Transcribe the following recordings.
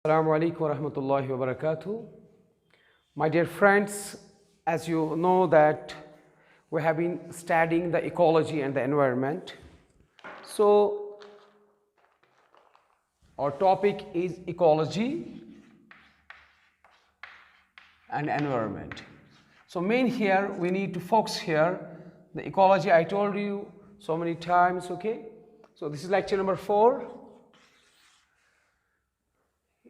Assalamu alaikum wa rahmatullahi wa barakatuh. My dear friends, as you know that we have been studying the ecology and the environment. So our topic is ecology and environment. So main here we need to focus here the ecology. I told you so many times, okay? So this is lecture number 4.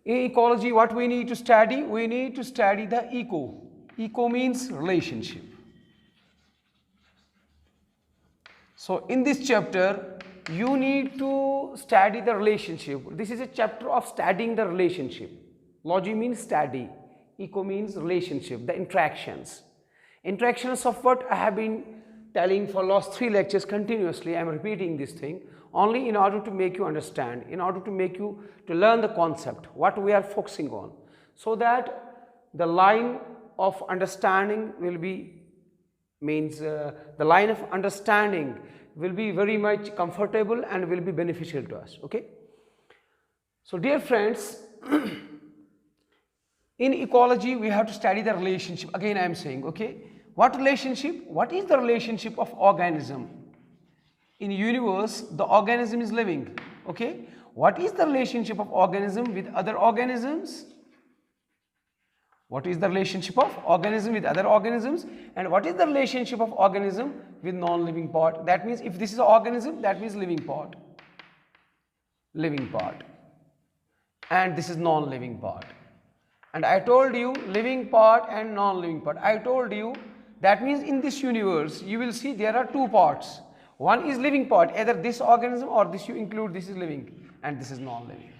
In ecology, what we need to study? We need to study the eco. Eco means relationship. So in this chapter, you need to study the relationship. This is a chapter of studying the relationship. Logy means study. Eco means relationship, the interactions. Interactions of what I have been telling for last 3 lectures continuously. I am repeating this thing only in order to make you understand, in order to make you to learn the concept, what we are focusing on, so that the line of understanding will be the line of understanding will be very much comfortable and will be beneficial to us. Okay, so dear friends, in ecology we have to study the relationship. Again I am saying, okay, what relationship? What is the relationship of organism? In universe, the organism is living. Okay, what is the relationship of organism with other organisms? What is the relationship of organism with other organisms? And what is the relationship of organism with non-living part? That means if this is an organism, that means living part. Living part. And this is non-living part. And I told you living part and non-living part. I told you that means in this universe, you will see there are 2 parts. One is living part, either this organism or this you include, this is living and this is non-living.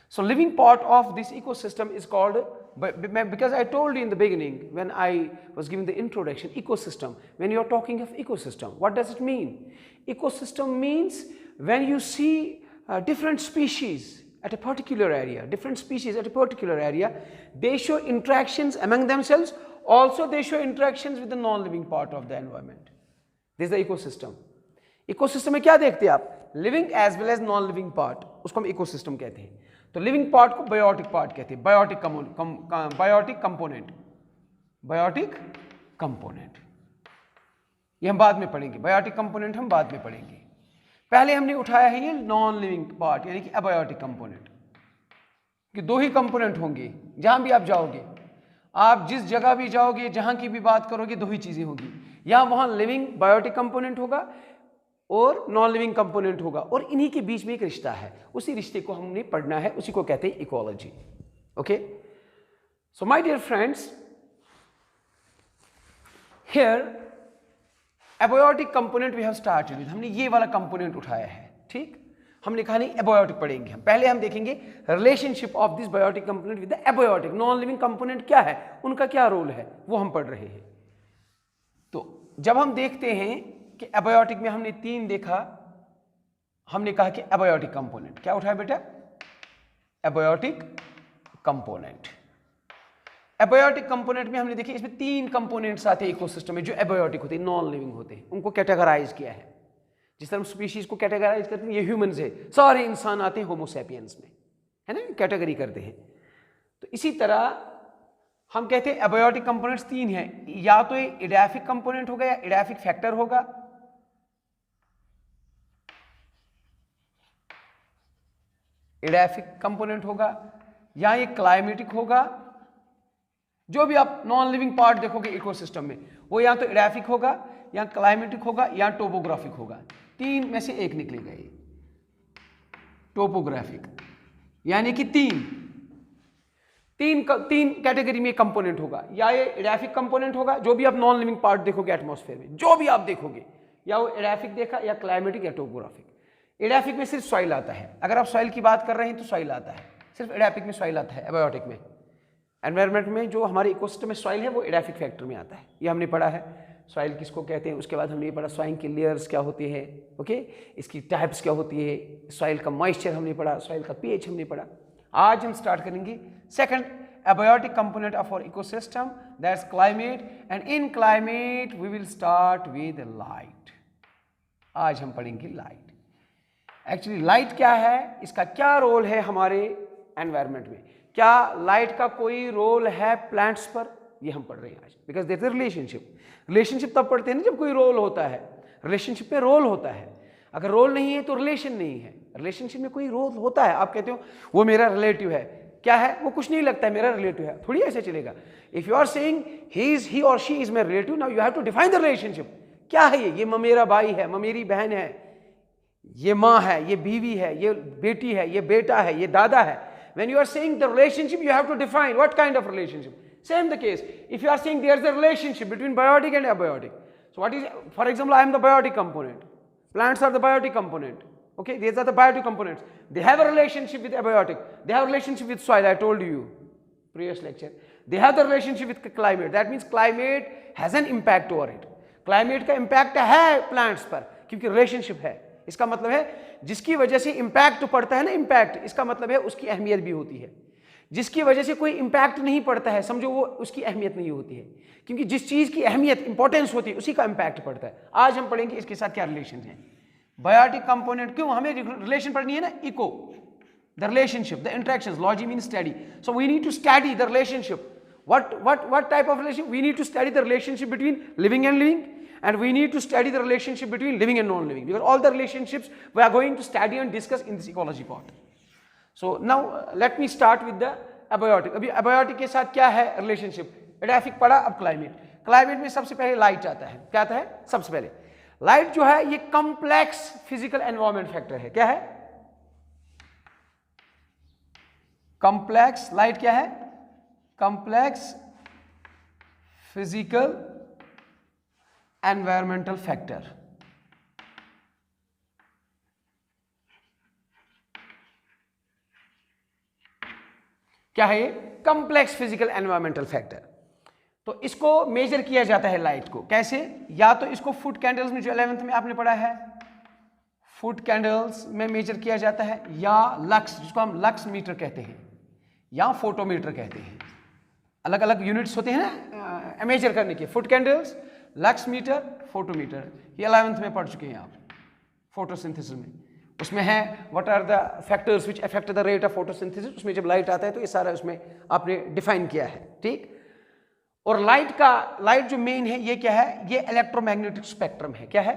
So living part of this ecosystem is called, because I told you in the beginning when I was giving the introduction, ecosystem. When you are talking of ecosystem, what does it mean? Ecosystem means when you see different species at a particular area, they show interactions among themselves, also they show interactions with the non-living part of the environment. This is the ecosystem. Ecosystem में क्या देखते हैं आप? Living as well as non living part, उसको हम ecosystem कहते हैं. तो लिविंग पार्ट को बायोटिक पार्ट कहते हैं, बायोटिक कंपोनेंट. ये हम बाद में पढ़ेंगे, बायोटिक कंपोनेंट हम बाद में पढ़ेंगे. पहले हमने उठाया है ये नॉन लिविंग पार्ट यानी कि अबायोटिक कंपोनेंट, कि 2 ही कंपोनेंट होंगे. जहां भी आप जाओगे, आप जिस जगह भी जाओगे, जहां की भी बात करोगे, 2 ही चीजें होगी. या वहां लिविंग बायोटिक कंपोनेंट होगा और नॉन लिविंग कंपोनेंट होगा, और इन्हीं के बीच में एक रिश्ता है. उसी रिश्ते को हमने पढ़ना है, उसी को कहते हैं ecology. Okay, so my dear friends, here abiotic component we have started with. हमने ये वाला कंपोनेंट उठाया है. ठीक, हमने कहा नहीं एबायोटिक पढ़ेंगे हम. पहले हम देखेंगे relationship of this biotic component with the abiotic non living component क्या है, उनका क्या रोल है, वो हम पढ़ रहे हैं. तो जब हम देखते हैं कि एबायोटिक में हमने 3 देखा, हमने कहा कि एबायोटिक कंपोनेंट क्या उठाया बेटा? Abiotic component. एबायोटिक कंपोनेंट में हमने देखी इसमें 3 कंपोनेंट्स आते हैं इकोसिस्टम में जो एबायोटिक होते हैं, नॉन लिविंग होते हैं. उनको कैटेगराइज किया है. जिस तरह हम स्पीशीज को कैटेगराइज करते हैं, ये ह्यूमंस है, सारे इंसान आते हैं होमोसैपियंस में, है ना, कैटेगरी करते हैं. तो इसी तरह हम कहते हैं एबायोटिक कंपोनेंट्स 3 हैं. या तो ये एडाफिक कंपोनेंट होगा या एडाफिक फैक्टर होगा, एडाफिक कंपोनेंट होगा, या ये क्लाइमेटिक होगा. जो भी आप नॉन लिविंग पार्ट देखोगे इकोसिस्टम में, वो या तो एडाफिक होगा या क्लाइमेटिक होगा या टोपोग्राफिक होगा. 3 में से एक निकलेगा ये टोपोग्राफिक, यानी कि 3 कैटेगरी में कंपोनेंट होगा. या ये एडाफिक कंपोनेंट होगा, जो भी आप नॉन लिविंग पार्ट देखोगे एटमॉस्फेयर में, जो भी आप देखोगे, या वो एडाफिक देखा या क्लाइमेटिक या टोपोग्राफिक. एडाफिक में सिर्फ सॉइल आता है. अगर आप सॉइल की बात कर रहे हैं तो सॉइल आता है, सिर्फ एडाफिक में सॉइल आता है. एबायोटिक में एनवायरनमेंट में जो हमारे इकोसिस्टम में सॉइल है वो एडाफिक फैक्टर में आता है. ये हमने पढ़ा है सॉइल किसको कहते हैं. उसके बाद हमने ये पढ़ा सॉइल की लेयर्स क्या होती है, ओके, इसकी टाइप्स क्या होती है, सॉइल का मॉइस्चर हमने पढ़ा, सॉइल का पीएच हमने पढ़ा. आज हम स्टार्ट करेंगे second abiotic component of our ecosystem, that's climate, and in climate we will start with light. आज हम पढ़ेंगे लाइट. एक्चुअली लाइट क्या है, इसका क्या रोल है हमारे एनवायरनमेंट में, क्या लाइट का कोई रोल है प्लांट्स पर? ये हम पढ़ रहे हैं आज, because there is a relationship. Relationship तब पढ़ते हैं ना जब कोई रोल होता है, रिलेशनशिप में रोल होता है। अगर रोल नहीं है तो रिलेशन नहीं है। रिलेशनशिप में कोई रोल होता है, आप कहते हो वो मेरा रिलेटिव है, क्या है वो? कुछ नहीं लगता है, मेरा रिलेटिव है, थोड़ी ऐसे चलेगा। If you are saying he और she is my relative, now you have to define the relationship. क्या है ये मेरा भाई है, मेरी बहन है, ये माँ है, ये बीवी है, ये बेटी है, ये बेटा है, ये दादा है। When you are saying the relationship, you have to define what kind of relationship. Same the case. If you are saying there is a relationship between biotic and abiotic. So what is, for example, I am the biotic component. Plants are the biotic component. Okay, these are the biotic components. They have a relationship with abiotic. They have a relationship with soil. I told you previous lecture. They have the relationship with climate. That means climate has an impact over it. Climate का impact है plants पर, क्योंकि relationship है। इसका मतलब है जिसकी वजह से इंपैक्ट पड़ता है ना, इंपैक्ट, इसका मतलब है उसकी अहमियत भी होती है। जिसकी वजह से कोई इंपैक्ट नहीं पड़ता है, समझो वो उसकी अहमियत नहीं होती है, क्योंकि जिस चीज़ की अहमियत, इंपॉर्टेंस होती है, उसी का इंपैक्ट पड़ता है। आज हम पढ़ेंगे इसके साथ क्या रिलेशन है। बायोटिक कंपोनेंट, क्यों हमें रिलेशन पढ़नी है ना, eco, the relationship, the interactions, logy mean study. So we need to study the relationship. what type of relationship? We need to study the relationship between living and living, and we need to study the relationship between living and non-living, because all the relationships we are going to study and discuss in this ecology part. So now let me start with the abiotic. अभी abiotic के साथ क्या है relationship? एडाफिक पढ़ा, अब climate. Climate में सबसे पहले लाइट आता है। क्या आता है? सबसे पहले लाइट जो है ये कॉम्प्लेक्स फिजिकल एनवायरमेंट फैक्टर है। क्या है? कॉम्प्लेक्स, लाइट क्या है? Complex physical environmental factor. क्या है ये? Complex physical environmental factor. तो इसको मेजर किया जाता है लाइट को। कैसे? या तो इसको फुट कैंडल्स में, जो 11th में आपने पढ़ा है, फुट कैंडल्स में मेजर किया जाता है, या लक्स, जिसको हम लक्स मीटर कहते हैं, या फोटोमीटर कहते हैं। अलग अलग यूनिट्स होते हैं ना मेजर करने के। Foot candles, lux meter, photometer, ये 11th में पढ़ चुके हैं आप फोटोसिंथेसिस में। उसमें है what are the factors which affect the rate of photosynthesis. उसमें जब लाइट आता है तो ये सारा उसमें आपने डिफाइन किया है, ठीक। और लाइट जो मेन है ये क्या है? ये इलेक्ट्रोमैग्नेटिक स्पेक्ट्रम है। क्या है?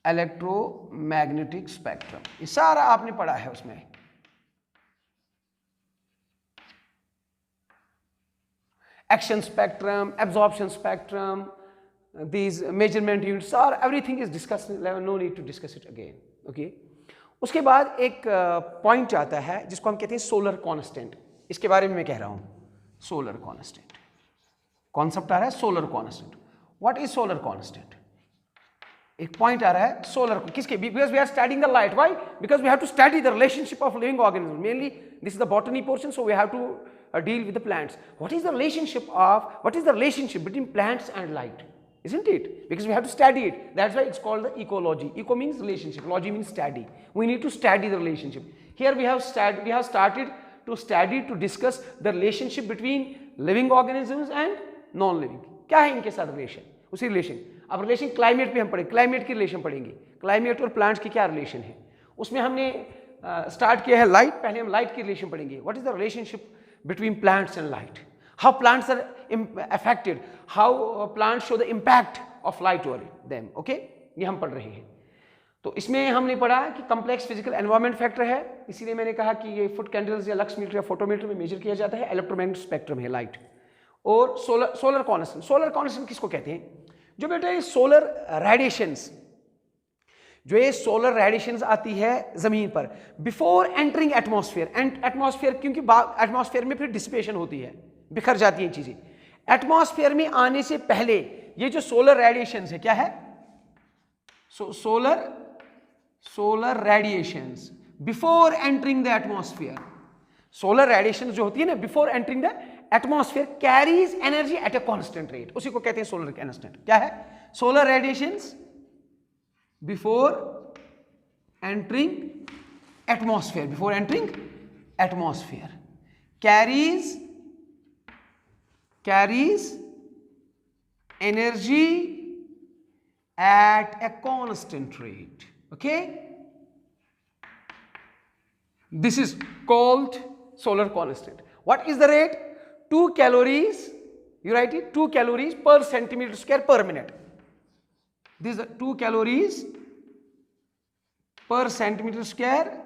Electromagnetic spectrum. ये सारा आपने पढ़ा है उसमें। Action spectrum, absorption spectrum, these measurement units are, everything is discussed in level, no need to discuss it again, okay. उसके बाद एक पॉइंट आता है जिसको हम कहते हैं सोलर कांस्टेंट। इसके बारे में मैं कह रहा हूं, सोलर कांस्टेंट कॉन्सेप्ट आ रहा है, solar constant. What is solar constant? एक पॉइंट आ रहा है सोलर, किसके? Because we are studying the light. Why? Because we have to study the relationship of living organism. Mainly this is the botany portion, so we have to deal with the plants. What is the relationship between plants and light? Isn't it? Because we have to study it. That's why it's called the ecology. Eco means relationship, logy means study. We need to study the relationship. Here we have started to study, to discuss the relationship between living organisms and non-living. क्या है इनके साथ relation? उसी relation. अब relation climate पे हम पढ़ेंगे, climate की रिलेशन पढ़ेंगे, क्लाइमेट और प्लांट्स की क्या रिलेशन है। उसमें हमने स्टार्ट किया है लाइट। पहले हम लाइट की रिलेशन पढ़ेंगे। What is the relationship between plants and light, how plants are affected, how plants show the impact of light over them, okay, ये हम पढ़ रहे हैं। तो इसमें हमने पढ़ा कि कॉम्प्लेक्स फिजिकल एनवायरमेंट फैक्टर है, इसीलिए मैंने कहा कि ये फुट कैंडल्स या लक्स मीटर या फोटोमीटर में मेजर किया जाता है। इलेक्ट्रोमैग्नेटिक स्पेक्ट्रम है लाइट। और सोलर कांस्टेंट। सोलर कांस्टेंट किसको कहते हैं? जो बेटा ये सोलर रेडिएशंस, जो ये सोलर रेडिएशंस आती है जमीन पर बिफोर एंटरिंग एटमॉस्फेयर। एटमॉस्फेयर, क्योंकि एटमॉस्फेयर में फिर डिसिपेशन होती है, बिखर जाती हैं चीजें। एटमॉस्फेयर में आने से पहले ये जो सोलर रेडिएशंस है, क्या है? Solar radiations before entering the atmosphere. Solar radiations जो होती है ना before entering the atmosphere carries energy at a constant rate, उसी को कहते हैं सोलर कांस्टेंट। क्या है? Solar radiations before entering atmosphere carries energy at a constant rate, okay, This is called solar constant. What is the rate? 2 calories, you write it, 2 calories per centimeter square per minute. This is 2 calories per centimeter square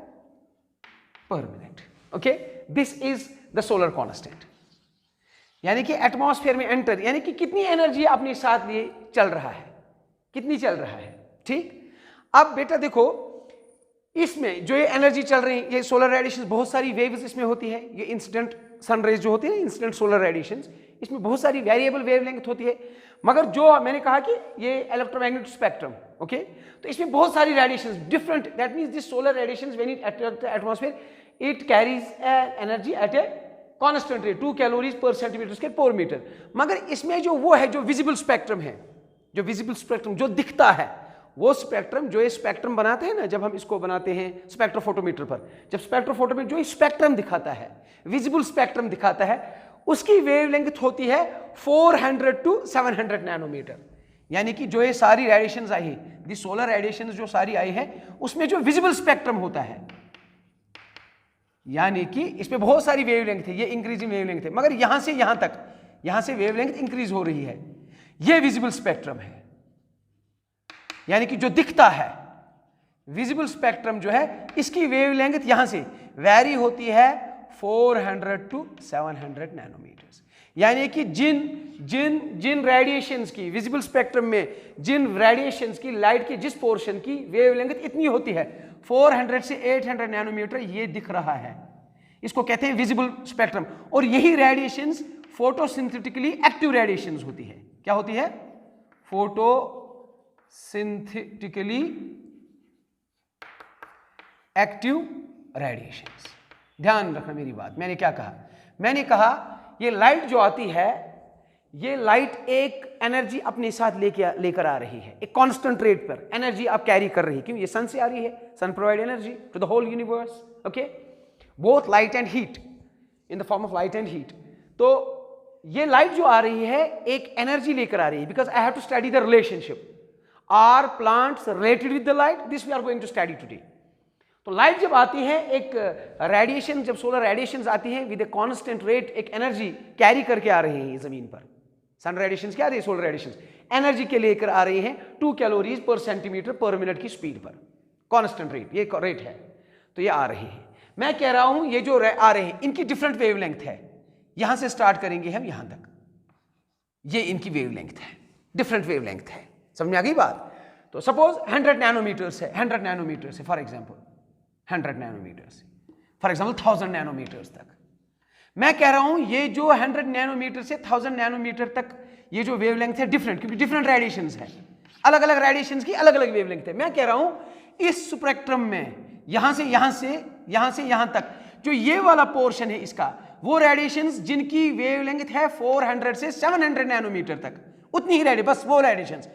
per minute. Okay, this is the solar constant. यानी कि atmosphere में enter, यानी कि कितनी energy अपने साथ लिए चल रहा है, कितनी चल रहा है। ठीक, अब बेटा देखो इसमें जो ये एनर्जी चल रही है, ये सोलर रेडिएशन, बहुत सारी वेव्स इसमें होती है। ये इंसिडेंट सनरेज जो होती है, इंसिडेंट सोलर रेडिएशन, इसमें बहुत सारी वेरिएबल वेवलेंथ होती है। मगर जो मैंने कहा कि ये इलेक्ट्रोमैग्नेटिक स्पेक्ट्रम, ओके, तो इसमें बहुत सारी radiations different, that means this solar radiations when it enters the atmosphere it carries energy at a constant rate 2 calories पर सेंटीमीटर स्क्वायर पर मीटर। मगर इसमें जो वो है, जो विजिबल स्पेक्ट्रम है, जो विजिबल स्पेक्ट्रम जो दिखता है, वो स्पेक्ट्रम, जो ये स्पेक्ट्रम बनाते हैं ना, जब हम इसको बनाते हैं स्पेक्ट्रोफोटोमीटर पर, जब स्पेक्ट्रोफोटोमीटर जो स्पेक्ट्रम दिखाता है, विजिबल स्पेक्ट्रम दिखाता है, उसकी वेवलेंथ होती है 400 to 700 नैनोमीटर। यानी कि जो ये सारी रेडिएशंस आई है, दी सोलर रेडिएशंस जो सारी आई है, उसमें जो विजिबल स्पेक्ट्रम होता है, यानी कि इसमें बहुत सारी वेवलेंथ है, ये इंक्रीजिंग वेवलेंथ है, मगर यहां से यहां तक, यहां से वेवलेंथ इंक्रीज हो रही है, ये विजिबल स्पेक्ट्रम है। यानी कि जो दिखता है विजिबल स्पेक्ट्रम जो है, इसकी वेवलेंथ यहां से वैरी होती है 400 to 700 नैनोमीटर्स। यानी कि जिन रेडिएशंस की विजिबल स्पेक्ट्रम में, जिन रेडिएशंस की, लाइट की जिस पोर्शन की वेवलेंथ इतनी होती है 400 से 800 नैनोमीटर, ये दिख रहा है, इसको कहते हैं विजिबल स्पेक्ट्रम। और यही रेडिएशंस फोटोसिंथेटिकली एक्टिव रेडिएशंस होती है। क्या होती है? Photosynthetically active radiations. ध्यान रखना मेरी बात, मैंने क्या कहा? मैंने कहा ये लाइट जो आती है, ये लाइट एक एनर्जी अपने साथ लेकर आ रही है, एक कांस्टेंट रेट पर एनर्जी आप कैरी कर रही है। क्यों? ये सन से आ रही है, sun provide energy to the whole universe, okay, both light and heat, in the form of light and heat. तो ये लाइट जो आ रही है एक एनर्जी लेकर आ रही है, because I have to study the relationship, are plants related with the light, this we are going to study today. तो लाइट जब आती है, एक रेडिएशन, जब सोलर रेडिएशंस आती हैं विद ए कांस्टेंट रेट, एक एनर्जी कैरी करके आ रही हैं जमीन पर। सन रेडिएशंस क्या आ रही है? सोलर रेडिएशंस एनर्जी के लेकर आ रही हैं 2 कैलोरीज पर सेंटीमीटर पर मिनट की स्पीड पर, कांस्टेंट रेट, ये रेट है। तो ये आ रही है। मैं कह रहा हूं ये जो आ रहे हैं इनकी डिफरेंट वेवलेंथ है। यहां से स्टार्ट करेंगे हम यहां तक, ये इनकी वेवलेंथ है, डिफरेंट वेवलेंथ है। समझ में आ गई बात? तो सपोज 100 नैनोमीटर्स है, 100 नैनोमीटर्स है, for example 100 nanometres, for example 1000 nanometres तक। मैं कह रहा हूं ये जो 100 नैनोमीटर से 1000 नैनोमीटर तक ये जो वेवलेंथ है डिफरेंट, क्योंकि डिफरेंट रेडिएशंस है, अलग अलग रेडिएशंस की अलग अलग वेवलेंथ है। मैं कह रहा हूं इस स्पेक्ट्रम में यहां से यहां तक जो ये वाला पोर्शन है इसका, वो रेडिएशंस जिनकी वेवलेंथ है 400 से 700 नैनोमीटर तक, उतनी ही रेडिएशन, बस वो रेडिएशंस।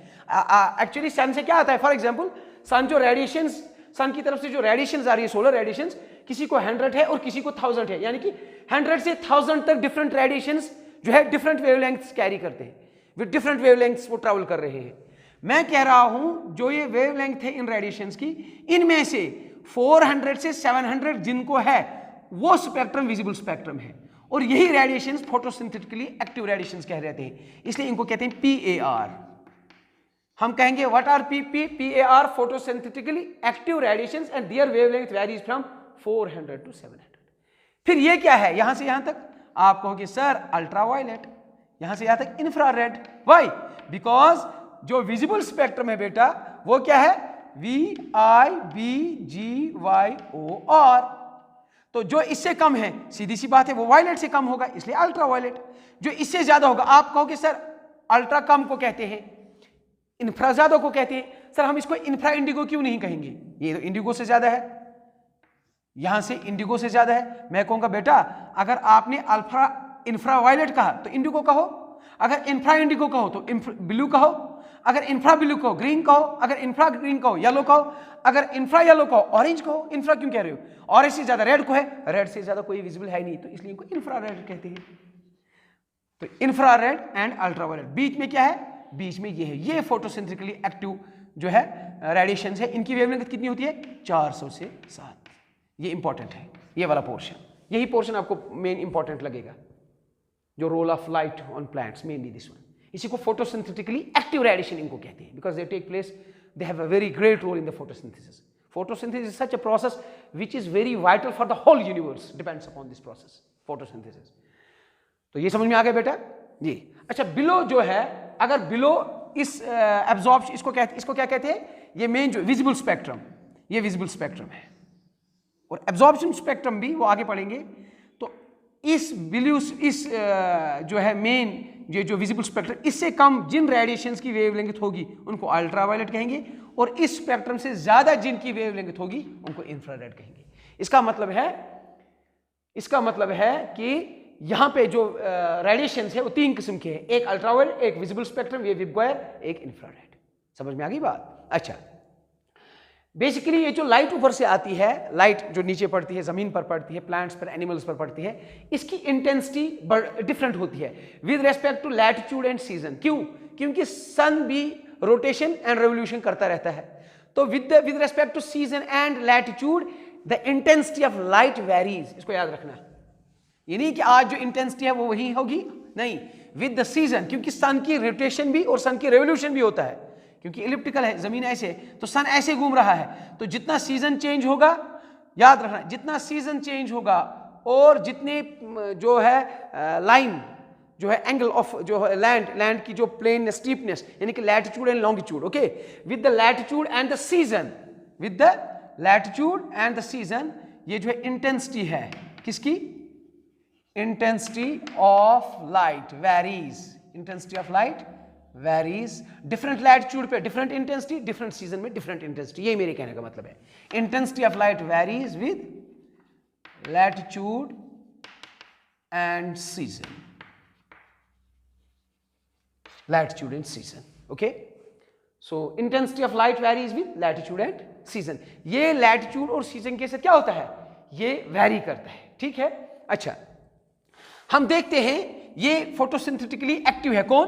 एक्चुअली सन से क्या आता है? फॉर एग्जाम्पल सन जो रेडिएशंस, सन की तरफ से जो रेडिएशंस आ रही है, सोलर रेडिएशंस, किसी को 100 है और किसी को 1000 है, यानी कि 100 से 1000 तक डिफरेंट रेडिएशंस जो है डिफरेंट वेवलेंथ्स कैरी करते हैं, विद डिफरेंट वेवलेंथ्स वो ट्रैवल कर रहे हैं। मैं कह रहा हूं जो ये वेवलेंथ है इन रेडिएशंस की, इनमें से 400 से 700 जिनको है वो स्पेक्ट्रम विजिबल स्पेक्ट्रम है, और यही रेडिएशंस फोटोसिंथेटिकली एक्टिव रेडिएशंस कह रहते हैं, इसलिए इनको कहते हैं PAR। हम कहेंगे what are PAR, photosynthetically active radiations and their wavelength varies from 400 to 700। फिर ये क्या है? यहां से यहां तक आप कहोगे सर अल्ट्रावायलेट, यहां से यहां तक इंफ्रारेड। व्हाई? बिकॉज जो विजिबल स्पेक्ट्रम है बेटा वो क्या है? VIBGYOR। तो जो इससे कम है, सीधी सी बात है, वो वायलेट से कम होगा, इसलिए अल्ट्रावायलेट। जो इससे ज्यादा होगा, आप कहोगे सर अल्ट्रा कम को कहते हैं, इंफ्रा ज्यादा को कहते हैं। सर हम इसको इंफ्रा इंडिगो क्यों नहीं कहेंगे? ये तो इंडिगो से ज्यादा है, यहां से इंडिगो से ज्यादा है। मैं कहूंगा बेटा अगर आपने अल्फा इंफ्रा वायलेट कहा तो इंडिगो कहो, अगर इंफ्रा इंडिगो कहो तो ब्लू कहो, अगर इंफ्रा ब्लू कहो ग्रीन कहो, अगर इंफ्रा ग्रीन कहो येलो कहो, अगर इंफ्रा येलो कहो ऑरेंज कहो। इंफ्रा क्यों कह रहे हो? ऑरेंज से ज्यादा रेड को है, रेड से ज्यादा कोई विजिबल है नहीं, तो इसलिए इनको इंफ्रारेड कहते हैं। तो इंफ्रारेड एंड अल्ट्रावायलेट, बीच में क्या है? बीच में ये है, ये फोटोसिंथेटिकली एक्टिव जो है रेडिएशन है, इनकी वेवलेंथ कितनी होती है? 400 से 7। ये इंपॉर्टेंट है, ये वाला पोर्शन, यही पोर्शन आपको मेन इंपॉर्टेंट लगेगा, जो role of light on plants, mainly this one. इसी को फोटोसिंथेटिकली एक्टिव रेडिएशन इनको कहते हैं, because they take place, they have a very great role in the photosynthesis. Photosynthesis is such a process which is very vital for the whole universe, depends upon this process, photosynthesis। तो ये समझ में आ गया बेटा जी। अच्छा, below जो है, अगर बिलो इस एब्जॉर्प्शन, इसको क्या कहते हैं, ये मेन जो विजिबल स्पेक्ट्रम, ये विजिबल स्पेक्ट्रम है, और एब्जॉर्प्शन स्पेक्ट्रम भी वो आगे पढ़ेंगे। तो इस बिलो, इस जो है मेन, ये जो विजिबल स्पेक्ट्रम, इससे कम जिन रेडिएशंस की वेवलेंथ होगी उनको अल्ट्रावायलेट कहेंगे, और इस स्पेक्ट्रम से ज्यादा जिनकी वेवलेंथ होगी उनको इंफ्रारेड कहेंगे। इसका मतलब है कि यहां पे जो रेडिएशंस है वो तीन किस्म के हैं, एक अल्ट्रावायलेट, एक विजिबल स्पेक्ट्रम, ये विबग्वायर, एक इंफ्रारेड। समझ में आ गई बात? अच्छा, बेसिकली ये जो लाइट ऊपर से आती है, लाइट जो नीचे पड़ती है, जमीन पर पड़ती है, प्लांट्स पर, एनिमल्स पर पड़ती है, इसकी इंटेंसिटी डिफरेंट होती है with respect to latitude and season. क्यों? क्योंकि सन भी रोटेशन एंड रेवोल्यूशन करता रहता है। तो with respect to season and latitude the intensity of light varies. इसको याद रखना, ये नहीं कि आज जो इंटेंसिटी है वो वही होगी, नहीं, विद द सीजन, क्योंकि सन की रोटेशन भी और सन की रेवोल्यूशन भी होता है, क्योंकि इलिप्टिकल है जमीन ऐसे, तो सन ऐसे घूम रहा है, तो जितना सीजन चेंज होगा, याद रखना, जितना सीजन चेंज होगा और जितने जो है लाइन जो है एंगल ऑफ जो है लैंड की जो प्लेन स्टीपनेस, यानी कि latitude and longitude, okay, with the latitude and the season, with the latitude and the season, ये जो है इंटेंसिटी है किसकी, intensity of light varies, intensity of light varies, different latitude पे डिफरेंट इंटेंसिटी, डिफरेंट सीजन में different intensity, ये मेरे कहने का मतलब है। Intensity of light varies with latitude and season, latitude and season, okay, so intensity of light varies with latitude and season। ये latitude और season के साथ क्या होता है, ये vary करता है, ठीक है। अच्छा, हम देखते हैं ये फोटोसिंथेटिकली एक्टिव है, कौन,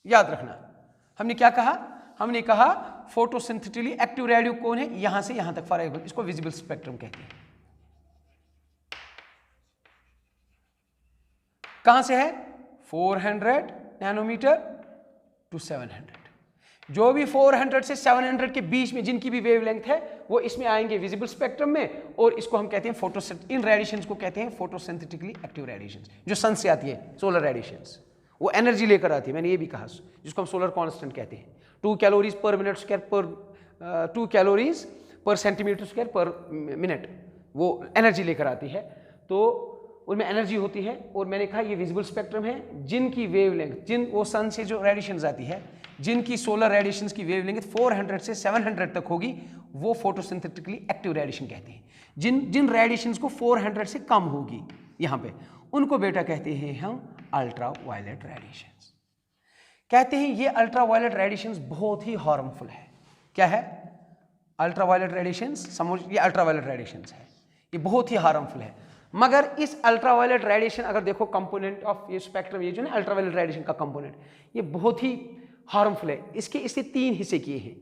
याद रखना, हमने क्या कहा, हमने कहा फोटोसिंथेटिकली एक्टिव रेडियो कौन है, यहां से यहां तक, फॉर एग्जांपल इसको विजिबल स्पेक्ट्रम कहते हैं। कहां से है, 400 नैनोमीटर टू 700, जो भी 400 से 700 के बीच में जिनकी भी वेवलेंथ है वो इसमें आएंगे विजिबल स्पेक्ट्रम में, और इसको हम कहते हैं इन रेडिएशंस को कहते हैं फोटोसिंथेटिकली एक्टिव रेडिएशंस। जो सन से आती है सोलर रेडिएशंस, वो एनर्जी लेकर आती है, मैंने ये भी कहा, जिसको हम सोलर कांस्टेंट कहते हैं, 2 कैलोरीज पर मिनट स्क्वायर पर 2 कैलोरीज पर सेंटीमीटर स्क्वायर पर मिनट, वो एनर्जी लेकर आती है, तो उनमें एनर्जी होती है। और मैंने कहा ये विजिबल स्पेक्ट्रम है, जिनकी वेवलेंथ, जिन वो सन से जो रेडिएशंस आती है, जिनकी सोलर रेडिएशंस की वेवलेंथ 400 से 700 तक होगी, वो फोटोसिंथेटिकली एक्टिव रेडिएशन कहते हैं। जिन रेडिएशंस को 400 से कम होगी यहाँ पे, उनको बेटा कहते हैं हम अल्ट्रा वायलेट रेडिएशंस। कहते हैं ये अल्ट्रा वायलेट रेडिएशंस बहुत ही हार्मफुल है। क्या है, अल्ट्रा वायलेट रेडिएशंस, समझ, ये अल्ट्रा वायलेट रेडिएशंस है, ये बहुत ही हार्मफुल है। मगर इस अल्ट्रावायलेट रेडिएशन अगर देखो कंपोनेंट ऑफ ये स्पेक्ट्रम, ये जो है अल्ट्रावायलेट रेडिएशन का कंपोनेंट, ये बहुत ही हार्मफुल है। इसके 3 हिस्से किए हैं।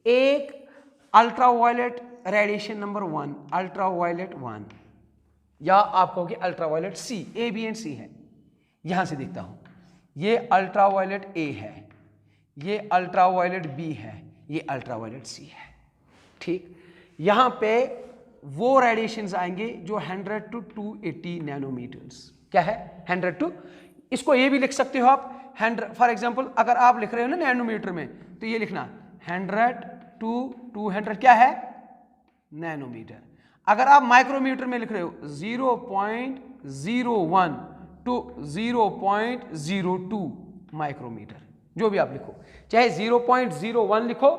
एक अल्ट्रावायलेट रेडिएशन नंबर 1, अल्ट्रावायलेट 1, या आप कहोगे ultraviolet C, A B and C है। यहां से देखता हूं, ये अल्ट्रावायलेट ए है, ये अल्ट्रावायलेट बी है, ये अल्ट्रावायलेट सी है, ठीक। यहां पे वो रेडिएशंस आएंगे जो 100 to 280 नैनोमीटर्स। क्या है, 100 to, इसको ये भी लिख सकते हो आप 100, फॉर एग्जांपल अगर आप लिख रहे हो ना नैनोमीटर में, तो ये लिखना 100 to 200 क्या है, नैनोमीटर। अगर आप माइक्रोमीटर में लिख रहे हो 0.01 to 0.02 माइक्रोमीटर, जो भी आप लिखो, चाहे 0.01 लिखो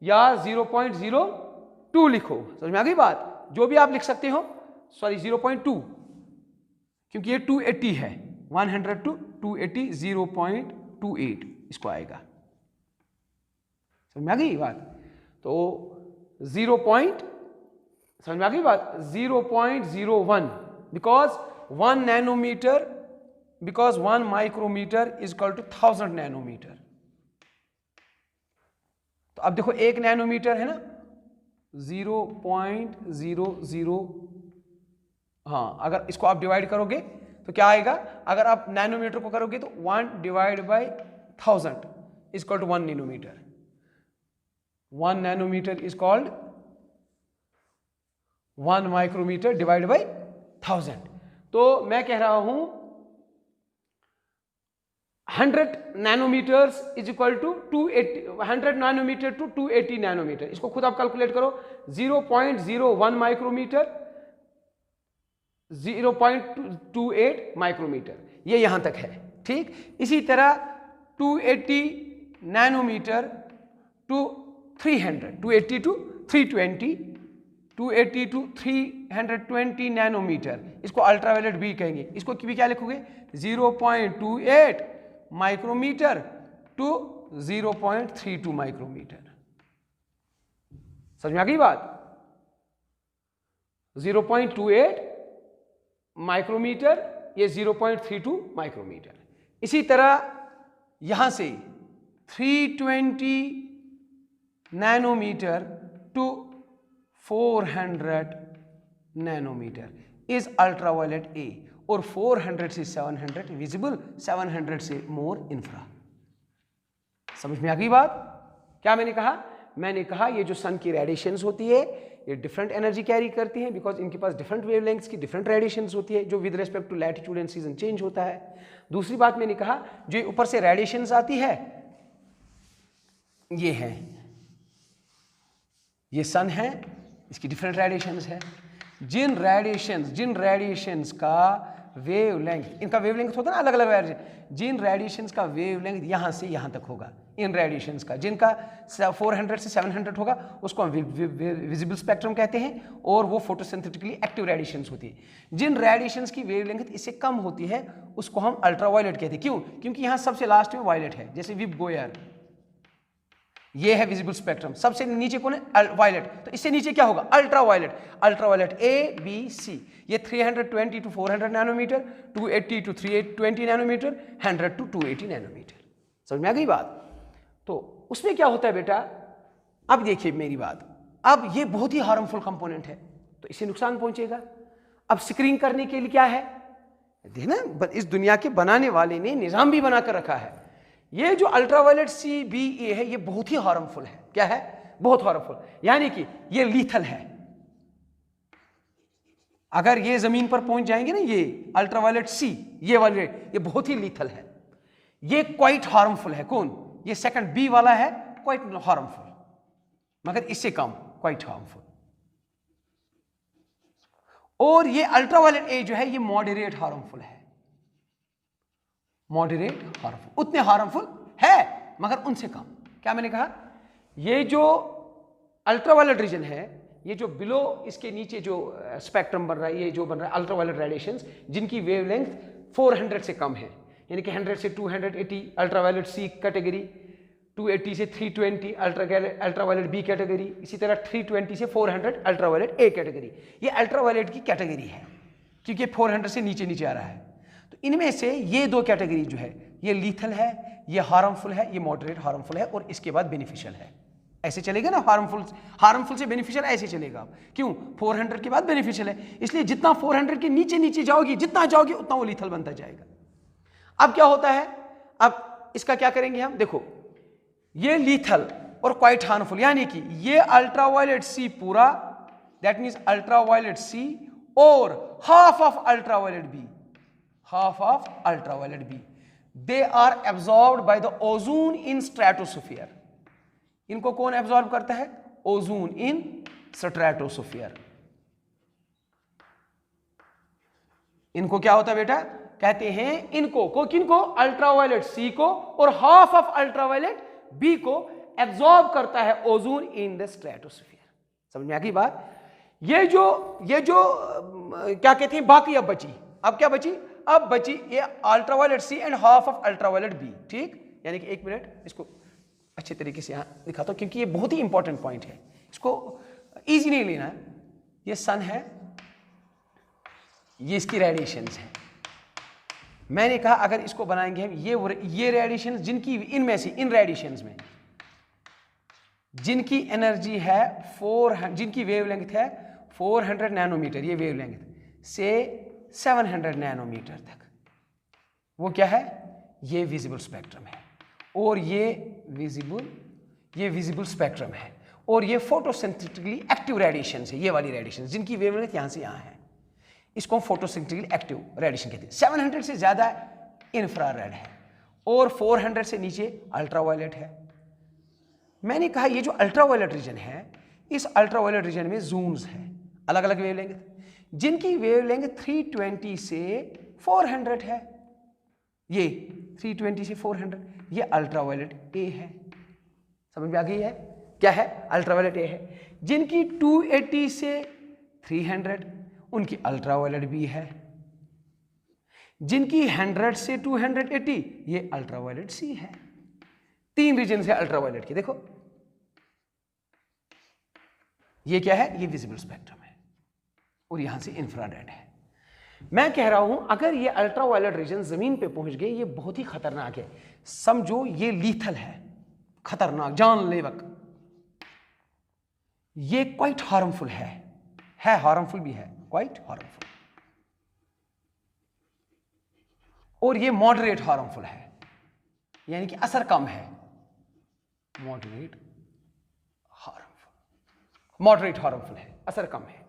या 0.02 लिखो, समझ में आ गई बात, जो भी आप लिख सकते हो, सॉरी 0.2, क्योंकि ये 280 है, 100 to 280 0.28 इसको आएगा, समझ में आ गई बात। तो 0. समझ में आ गई बात, 0.01 because 1 nanometre, because 1 micrometre is equal to 1000 nanometre. तो अब देखो 1 नैनोमीटर है ना, 0.00, हाँ, अगर इसको आप डिवाइड करोगे तो क्या आएगा? अगर आप नैनोमीटर को करोगे तो 1 divide by 1000 is called 1 nanometre. 1 nanometre is called 1 micrometre divide by 1000. तो मैं कह रहा हूं 100 nanometres is equal to 280, 100 nanometre to 280 nanometre. इसको खुद आप कैलकुलेट करो. 0.01 माइक्रोमीटर, 0.28 माइक्रोमीटर, ये यहां तक है. ठीक. इसी तरह 280 nanometer to 300, 280 to 320, 280 to 320 nanometer, इसको अल्ट्रावायलेट बी कहेंगे. इसको भी क्या लिखोगे? 0.28 माइक्रोमीटर टू 0.32 माइक्रोमीटर. समझ में आ गई बात? 0.28 माइक्रोमीटर, ये 0.32 माइक्रोमीटर. इसी तरह यहां से 320 nanometer to 400 nanometer is ultraviolet A, और 400 से 700 विजिबल, 700 से मोर इंफ्रा. समझ में आ गई बात? क्या मैंने कहा? मैंने कहा ये जो सन की रेडिएशंस होती है ये डिफरेंट एनर्जी कैरी करती हैं, बिकॉज इनके पास डिफरेंट वेवलेंथ्स की डिफरेंट रेडिएशंस होती है, जो with respect to latitude and season change होता है. दूसरी बात मैंने कहा जो ऊपर से रेडिएशंस आती है ये है, ये सन है, इसकी डिफरेंट रेडिएशंस है. जिन रेडिएशंस का वेवलेंथ, इनका वेवलेंथ होता है ना अलग अलग रेडिएशन, जिन रेडिएशंस का वेवलेंथ यहां से यहां तक होगा, इन रेडिएशंस का जिनका 400 से 700 होगा उसको हम विजिबल स्पेक्ट्रम कहते हैं, और वो फोटोसिंथेटिकली एक्टिव रेडिएशंस होती है. जिन रेडिएशंस की वेवलेंथ इससे कम होती है उसको हम अल्ट्रावायलेट कहते हैं. क्यों? क्योंकि यहां सबसे लास्ट में वायलेट है, जैसे विब गोयर, ये है विजिबल स्पेक्ट्रम. सबसे नीचे कौन है? वायलेट. तो इससे नीचे क्या होगा? Ultraviolet. Ultraviolet A B C, ये 320 to 400 nanometer, 280 to 320 nanometer, 100 to 280 nanometer. समझ में आ गई बात? तो उसमें क्या होता है बेटा, अब देखिए मेरी बात, अब ये बहुत ही हार्मफुल कंपोनेंट है तो इससे नुकसान पहुंचेगा. अब स्क्रीन करने के लिए क्या है? देखना, इस दुनिया के बनाने वाले ने निजाम भी बनाकर रखा है. ये जो अल्ट्रावायलेट सी बी ए है ये बहुत ही हार्मफुल है. क्या है? बहुत हार्मफुल, यानी कि ये लीथल है. अगर ये जमीन पर पहुंच जाएंगे ना, ये अल्ट्रावायलेट सी, ये वाले, ये बहुत ही लीथल है. ये क्वाइट हार्मफुल है. कौन? ये सेकंड बी वाला है क्वाइट हार्मफुल, मगर इससे कम क्वाइट हार्मफुल. और ये अल्ट्रावायलेट ए जो है ये मॉडरेट हार्मफुल है. मॉडरेट हार्मफुल, उतने हार्मफुल है मगर उनसे कम. क्या मैंने कहा? ये जो अल्ट्रावायलेट रीजन है, ये जो बिलो इसके नीचे जो स्पेक्ट्रम बन रहा है, ये जो बन रहा है अल्ट्रावायलेट रेडिएशंस जिनकी वेवलेंथ 400 से कम है, यानी कि 100 से 280 अल्ट्रावायलेट सी कैटेगरी, 280 से 320 अल्ट्रावायलेट बी कैटेगरी, इसी तरह 320 से 400 अल्ट्रावायलेट ए कैटेगरी. ये अल्ट्रावायलेट की कैटेगरी है क्योंकि 400 से नीचे नीचे आ रहा है. तो इनमें से ये दो कैटेगरी जो है ये लीथल है, ये हार्मफुल है, ये मॉडरेट हार्मफुल है, और इसके बाद बेनिफिशियल है. ऐसे चलेगा ना, हार्मफुल से बेनिफिशियल ऐसे चलेगा. क्यों? 400 के बाद बेनिफिशियल है, इसलिए जितना 400 के नीचे नीचे जाओगी, जितना जाओगी उतना वो लीथल बनता जाएगा. अब क्या होता है? अब इसका क्या करेंगे हम? देखो, ये लीथल और क्वाइट हार्मफुल, यानी कि ये अल्ट्रावायलेट सी पूरा, दैट मींस अल्ट्रावायलेट सी और half of ultraviolet B, half of ultraviolet B, they are absorbed by the ozone in stratosphere. इनको कौन absorb करता है? Ozone in stratosphere. इनको क्या होता है बेटा? कहते हैं इनको किनको? अल्ट्रावायलेट सी को और हाफ ऑफ अल्ट्रावायलेट बी को एब्जॉर्ब करता है ओजोन इन द स्ट्रेटोस्फीयर. समझ में आ गई बात? ये जो क्या कहते हैं, बाकी अब बची. अब क्या बची? अब बची ये ultraviolet C and half of ultraviolet B. ठीक, यानी कि एक मिनट इसको अच्छे तरीके से यहां दिखाता हूं क्योंकि ये बहुत ही इंपॉर्टेंट पॉइंट है, इसको इजी नहीं लेना है. ये सन है, ये इसकी रेडिएशंस है. मैंने कहा अगर इसको बनाएंगे हम, ये रेडिएशंस जिनकी इनमें से इन रेडिएशंस में जिनकी एनर्जी है 400, जिनकी वेवलेंथ है 400 नैनोमीटर, ये वेवलेंथ से 700 नैनोमीटर तक, वो क्या है? ये विजिबल स्पेक्ट्रम है। और ये विजिबल स्पेक्ट्रम है। और ये फोटोसिंथेटिकली एक्टिव रेडिएशन है, ये वाली रेडिएशन जिनकी वेवलेंथ यहां से यहां है, इसको हम फोटोसिंथेटिकली एक्टिव रेडिएशन कहते हैं। 700 से ज्यादा इंफ्रारेड है और 400 से नीचे अल्ट्रावायलेट है। मैंने कहा ये जो अल्ट्रावायलेट रीजन है, इस अल्ट्रावायलेट रीजन में जोन्स है, अलग अलग वेवलेंथ, जिनकी वेवलेंथ 320 से 400 है। ये 320 से 400, ये अल्ट्रावायलेट ए है। समझ में आ गई है? क्या है? अल्ट्रावायलेट ए है। जिनकी 280 से 300, उनकी अल्ट्रावायलेट बी है। जिनकी 100 से 280, ये अल्ट्रावायलेट सी है। 3 रीजन है अल्ट्रावायलेट के। देखो ये क्या है? ये विजिबल स्पेक्ट्रम है और यहां से इंफ्रारेड है। मैं कह रहा हूं अगर ये अल्ट्रावायलेट रीजन जमीन पे पहुंच गए, ये बहुत ही खतरनाक है। समझो ये लीथल है, खतरनाक, जानलेवा। ये क्वाइट हार्मफुल है, हार्मफुल भी है, क्वाइट हार्मफुल। और ये मॉडरेट हार्मफुल है, यानी कि असर कम है। मॉडरेट हार्मफुल है, असर कम है।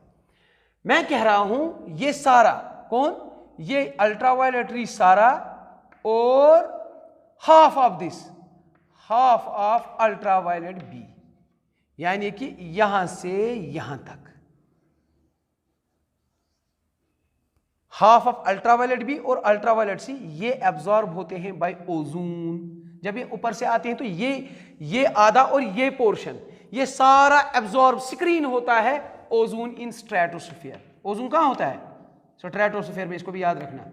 मैं कह रहा हूं ये सारा कौन? ये अल्ट्रावायलेट रे सारा और हाफ ऑफ अल्ट्रावायलेट बी, यानी कि यहां से यहां तक हाफ ऑफ अल्ट्रावायलेट बी और अल्ट्रावायलेट सी, ये एब्जॉर्ब होते हैं बाय ओजोन। जब ये ऊपर से आते हैं तो ये आधा और ये पोर्शन, ये सारा एब्जॉर्ब, स्क्रीन होता है ओजोन इन स्ट्रेटोस्फीयर। ओजोन कहां होता है? स्ट्रेटोस्फीयर में, इसको भी याद रखना।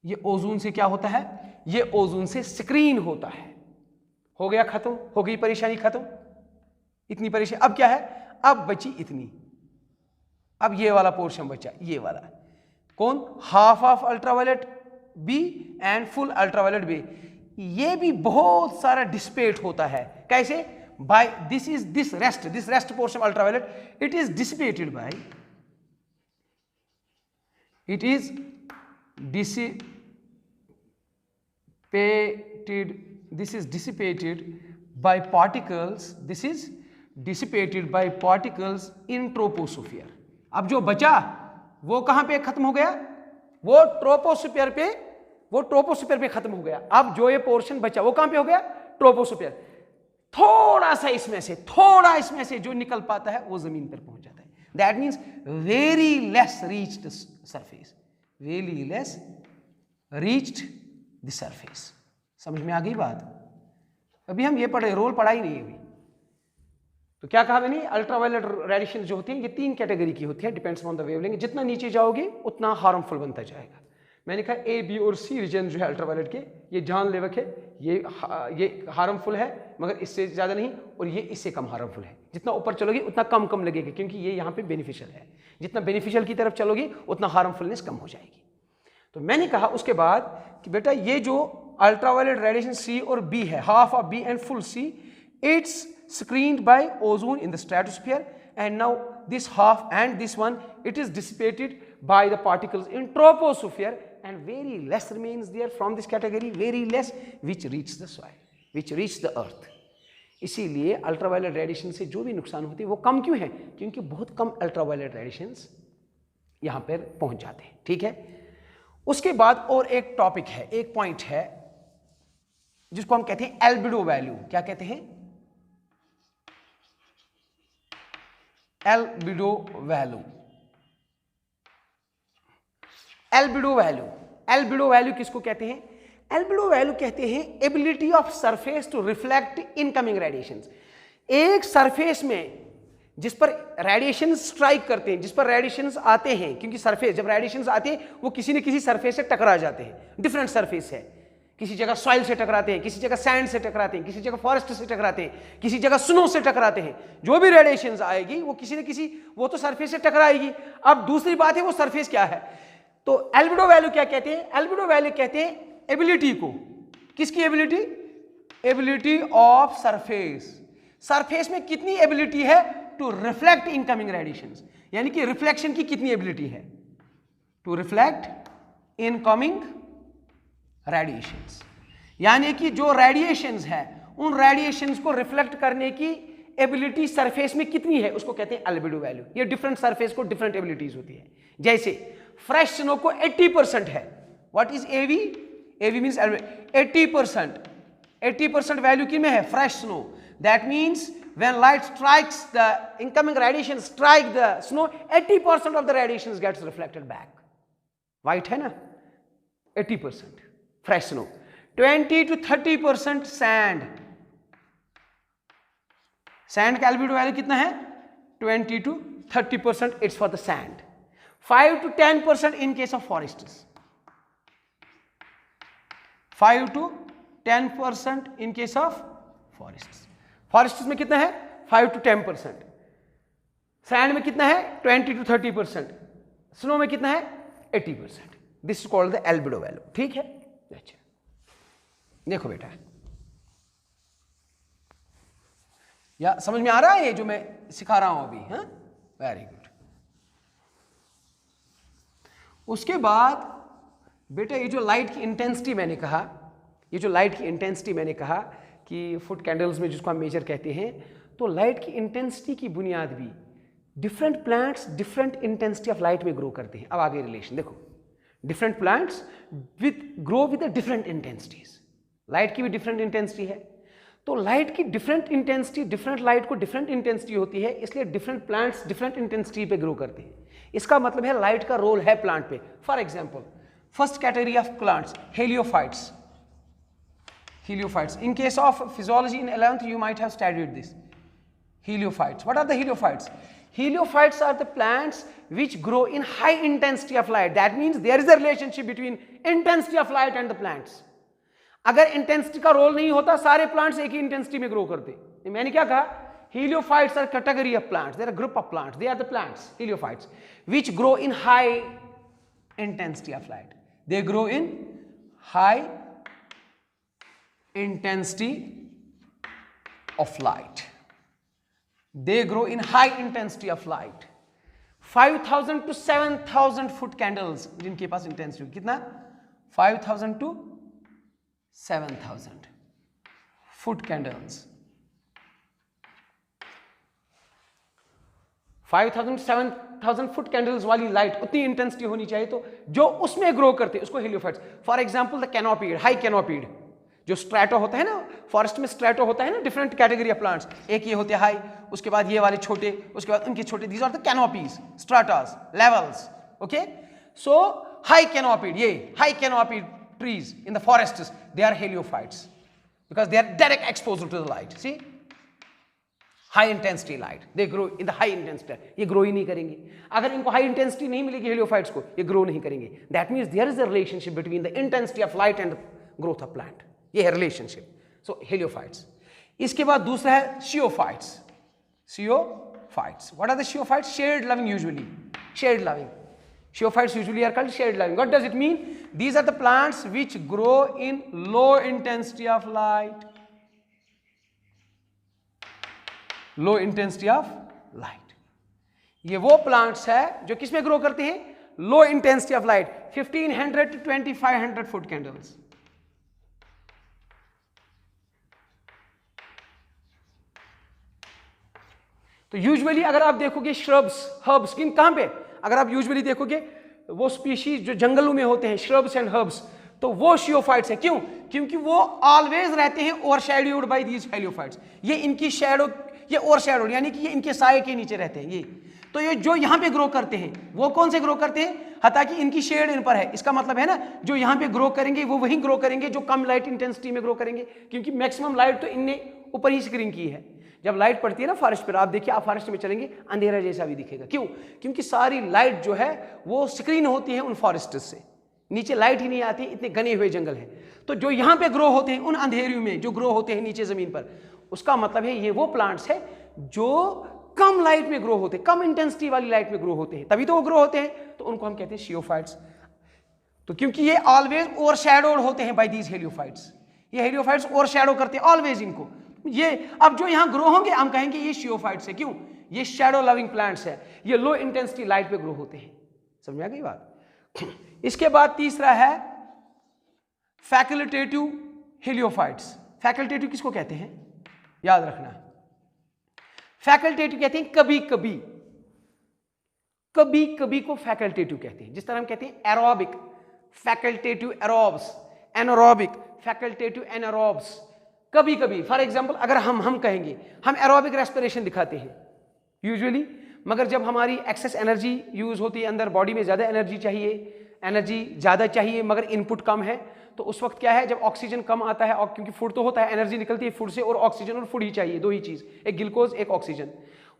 ये ओजोन से क्या होता है? ये ओजोन से स्क्रीन होता है। हो गया खत्म, हो गई परेशानी खत्म। इतनी परेशानी अब क्या है? अब बची इतनी, अब ये वाला पोर्शन बचा, ये वाला कौन? Half of ultraviolet B and full ultraviolet B. ये भी बहुत सारा डिसिपेट होता है। कैसे? By this rest portion ultraviolet, it is dissipated by, it is dissipated, this is dissipated by particles, this is dissipated by particles in troposphere। अब जो बचा वो कहां पे खत्म हो गया? वो ट्रोपोस्फीयर पे खत्म हो गया। अब जो ये पोर्शन बचा वो कहां पे हो गया? ट्रोपोस्फीयर। थोड़ा इसमें से जो निकल पाता है वो जमीन पर पहुंच जाता है। That means very less reached the surface, समझ में आ गई बात? अभी हम ये पढ़े, रोल पढ़ा ही नहीं अभी। तो क्या कहा मैंने? अल्ट्रावायलेट रेडिएशन जो होती है ये 3 कैटेगरी की होती है, डिपेंड्स ऑन द वेवलेंथ। जितना नीचे जाओगे उतना हार्मफुल बनता जाएगा। मैंने कहा ए, बी और सी रीजन जो है अल्ट्रावायलेट के, ये जानलेवा है, ये हार्मफुल है मगर इससे ज़्यादा नहीं, और ये इससे कम हार्मफुल है। जितना ऊपर चलोगे उतना कम लगेगा, क्योंकि ये यहाँ पे बेनिफिशियल है। जितना बेनिफिशियल की तरफ चलोगे उतना हार्मफुलनेस कम हो जाएगी। तो मैंने कहा उसके बाद कि बेटा ये जो अल्ट्रावायलेट रेडिएशन सी और बी है, half of B and full C, it's screened by ozone in the stratosphere, and now this half and this one, it is dissipated by the particles in troposphere, and very less remains there from this category, very less, which reach the soil, which reach the earth। इसीलिए ultraviolet radiation से जो भी नुकसान होते हैं वो कम क्यों है? क्योंकि बहुत कम अल्ट्रावायलेट रेडिएशंस यहाँ पर पहुँच जाते हैं। ठीक है, उसके बाद और एक टॉपिक है, एक पॉइंट है जिसको हम कहते हैं एल्बिडो वैल्यू। क्या कहते हैं? Albedo value. एल्बिडो वैल्यू किसको कहते हैं? एल्बिडो वैल्यू कहते हैं ability of surface to reflect incoming radiations. एक सरफेस में जिस पर रेडिएशन स्ट्राइक करते हैं, जिस पर रेडिएशंस आते हैं, क्योंकि सरफेस जब रेडिएशंस आते हैं वो किसी न किसी सरफेस से टकरा जाते हैं। डिफरेंट सरफेस है, किसी जगह सॉइल से टकराते हैं, किसी जगह सैंड से टकराते हैं, किसी जगह फॉरेस्ट से टकराते हैं, किसी जगह स्नो से टकराते हैं। जो भी रेडिएशंस आएगी वो किसी न किसी, वो तो सरफेस से टकराएगी। अब दूसरी बात है वो सरफेस क्या है। तो एल्बिडो वैल्यू क्या कहते हैं? एल्बिडो वैल्यू कहते हैं एबिलिटी को। किसकी ability? Ability of surface surface में कितनी एबिलिटी है टू रिफ्लेक्ट इनकमिंग रेडिएशंस, यानी कि रिफ्लेक्शन की कितनी एबिलिटी है टू रिफ्लेक्ट इनकमिंग रेडिएशंस, यानी कि जो रेडिएशंस है उन रेडिएशंस को रिफ्लेक्ट करने की एबिलिटी सरफेस में कितनी है, उसको कहते हैं अल्बेडो वैल्यू। ये डिफरेंट सरफेस को डिफरेंट एबिलिटीज होती है। जैसे फ्रेश स्नो को 80% है, what is AV, AV means 80%, 80% value किन में है, fresh snow. That means when light strikes the incoming radiation strike the snow, 80% of the radiations gets reflected back. White है ना 80% fresh snow, 20 to 30% sand, sand का albedo value कितना है 20 to 30%, it's for the sand. 5 to 10% in case of forests, 5 to 10% in case of forests. Forest में कितना है 5 to 10%, sand में कितना है 20 to 30%, स्नो में कितना है 80%. This is called the albedo value. ठीक है, अच्छा देखो बेटा, या समझ में आ रहा है ये जो मैं सिखा रहा हूं अभी? हाँ, वेरी गुड। उसके बाद बेटा ये जो लाइट की इंटेंसिटी मैंने कहा, ये जो लाइट की इंटेंसिटी मैंने कहा कि फुट कैंडल्स में जिसको हम मेजर कहते हैं, तो लाइट की इंटेंसिटी की बुनियाद भी different plants different intensity of light में ग्रो करते हैं। अब आगे रिलेशन देखो, different plants grow with different intensities, light की भी डिफरेंट इंटेंसिटी है, तो लाइट की डिफरेंट इंटेंसिटी, डिफरेंट लाइट को डिफरेंट इंटेंसिटी होती है, इसलिए डिफरेंट प्लांट्स डिफरेंट इंटेंसिटी पे ग्रो करते हैं। इसका मतलब है लाइट का रोल है प्लांट पे। For example, first category of plants heliophytes, heliophytes. In case of physiology in 11th you might have studied this, heliophytes. What are the heliophytes? Heliophytes are the plants which grow in high intensity of light. That means there is a relationship between intensity of light and the plants. अगर intensity का role नहीं होता सारे plants एक ही intensity में grow करते। मैंने क्या कहा, heliophytes are category of plants, they are a group of plants, they are the plants heliophytes which grow in high intensity of light. They grow in high intensity of light. They grow in high intensity of light. 5000 to 7000 foot candles जिनके पास intensity कितना, 5000 to 7000 foot candles, 5000 to 7000 foot candles वाली light उतनी intensity होनी चाहिए, तो जो उसमें grow करते हैं उसको heliophytes. For example the canopied, high canopied, जो स्ट्रैटो होता है ना, फॉरेस्ट में स्ट्रैटो होता है ना, डिफरेंट कैटेगरी ऑफ प्लांट्स, एक ये होते हैं हाई, उसके बाद ये वाले छोटे, उसके बाद उनके छोटे, these are the canopies, stratas, levels. Okay, so high canopied, ये high canopied trees in the forests, they are heliophytes because they are direct exposed to the light. See, high intensity light, they grow in the high intensity. ये grow ही नहीं करेंगे अगर इनको high intensity नहीं मिलेगी heliophytes को, ये ग्रो नहीं करेंगे। That means there is a relationship between the intensity of light and growth of plant, ये है रिलेशनशिप। So heliophytes. इसके बाद दूसरा है sciophytes, sciophytes. What are the sciophytes? Shade loving, usually shade loving, shiophytes usually are called shade loving. What does it mean? These are the plants which grow in low intensity of light, low intensity of light. ये वो plants है जो किस में grow करते हैं? Low intensity of light, 1500 to 2500 foot candles. तो usually अगर आप देखोगे श्रब्स, हर्ब्स, किन कहां पे अगर आप यूजुअली देखोगे वो स्पीशीज जो जंगलों में होते हैं, श्रब्स एंड हर्ब्स, तो वो शियोफाइट्स है। क्यों? क्योंकि वो ऑलवेज रहते हैं ओवरशैडोड बाय दीज हेलियोफाइट्स। ये इनकी शैडो, ये ओवरशैडोड यानी कि ये इनके साये के नीचे रहते हैं। ये तो ये जो यहाँ पे ग्रो करते हैं वो कौन से ग्रो करते हैं? हालांकि इनकी शेड इन पर है, इसका मतलब है ना जो यहाँ पे ग्रो करेंगे वो वहीं ग्रो करेंगे जो कम लाइट इंटेंसिटी में ग्रो करेंगे, क्योंकि मैक्सिमम लाइट तो इनने ऊपर ही स्क्रीन की है। जब लाइट पड़ती है ना फॉरेस्ट पर, आप देखिए, आप फॉरेस्ट में चलेंगे अंधेरा जैसा भी दिखेगा। क्यों? क्योंकि सारी लाइट जो है वो स्क्रीन होती है उन फॉरेस्ट्स से, नीचे लाइट ही नहीं आती, इतने घने हुए जंगल हैं। तो जो यहाँ पे ग्रो होते हैं उन अंधेरियों में जो ग्रो होते हैं नीचे जमीन पर, उसका मतलब है ये वो प्लांट्स है जो कम लाइट में ग्रो होते हैं, कम इंटेंसिटी वाली लाइट में ग्रो होते हैं, तभी तो वो ग्रो होते हैं, तो उनको हम कहते हैं शियोफाइट्स। तो क्योंकि ये ऑलवेज ओवरशैडोड होते हैं बाय दीज हेलियोफाइट्स, ये हेलियोफाइट्स ओवरशैडो करते हैं ऑलवेज इनको, ये अब जो यहां ग्रो होंगे हम कहेंगे ये जियोफाइट्स है। क्यों? ये शैडो लविंग प्लांट्स है, ये लो इंटेंसिटी लाइट पे ग्रो होते हैं। समझ में आ गई बात? इसके बाद तीसरा है फैकल्टेटिव हेलियोफाइट्स। फैकल्टेटिव किसको कहते हैं? याद रखना, फैकल्टेटिव कहते हैं कभी कभी, कभी कभी को फैकल्टेटिव कहते हैं। जिस तरह हम कहते हैं aerobic, facultative aerobes, anaerobic, facultative anaerobes. कभी कभी फॉर एग्जांपल अगर हम कहेंगे हम एरोबिक रेस्पिरेशन दिखाते हैं यूजुअली, मगर जब हमारी एक्सेस एनर्जी यूज होती है, अंदर बॉडी में ज्यादा एनर्जी चाहिए, एनर्जी ज्यादा चाहिए मगर इनपुट कम है, तो उस वक्त क्या है, जब ऑक्सीजन कम आता है, और क्योंकि फूड तो होता है, एनर्जी निकलती है फूड से, और ऑक्सीजन और फूड ही चाहिए, दो ही चीज, एक ग्लूकोज एक ऑक्सीजन।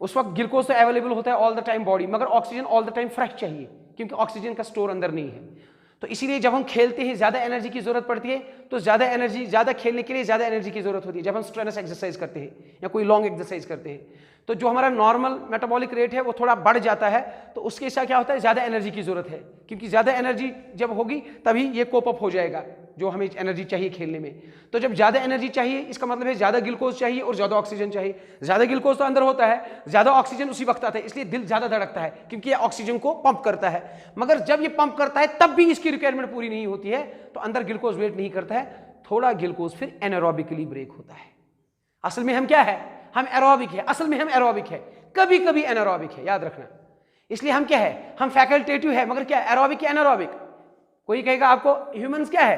उस वक्त ग्लूकोज तो अवेलेबल होता है ऑल द टाइम बॉडी, मगर oxygen all the time fresh चाहिए, क्योंकि ऑक्सीजन का स्टोर अंदर नहीं है। तो इसीलिए जब हम खेलते हैं ज्यादा एनर्जी की जरूरत पड़ती है, तो ज्यादा एनर्जी, ज्यादा खेलने के लिए ज्यादा एनर्जी की जरूरत होती है। जब हम स्ट्रेनस एक्सरसाइज करते हैं या कोई लॉन्ग एक्सरसाइज करते हैं, तो जो हमारा नॉर्मल मेटाबॉलिक रेट है वो थोड़ा बढ़ जाता है, तो उसके साथ क्या होता है, ज्यादा एनर्जी की जरूरत है, क्योंकि ज्यादा एनर्जी जब होगी तभी ये कोप अप हो जाएगा जो हमें एनर्जी चाहिए खेलने में। तो जब ज्यादा एनर्जी चाहिए, इसका मतलब है ज्यादा ग्लूकोज चाहिए और ज्यादा ऑक्सीजन चाहिए। ज्यादा ग्लूकोज तो अंदर होता है, ज्यादा ऑक्सीजन उसी वक्त आता है, इसलिए दिल ज्यादा धड़कता है, क्योंकि ये ऑक्सीजन को पंप करता है। मगर जब ये पंप करता है तब भी इसकी रिक्वायरमेंट पूरी नहीं होती है, तो अंदर ग्लूकोज वेट नहीं करता है, थोड़ा ग्लूकोज फिर एनारोबिकली ब्रेक होता है। असल में हम क्या है, हम एरोबिक है, असल में हम एरोबिक है, कभी कभी एनारोबिक है, याद रखना। इसलिए हम क्या है, हम फैकल्टेटिव है, मगर क्या एरोबिक या एनारोबिक? कोई कहेगा आपको ह्यूमंस क्या है,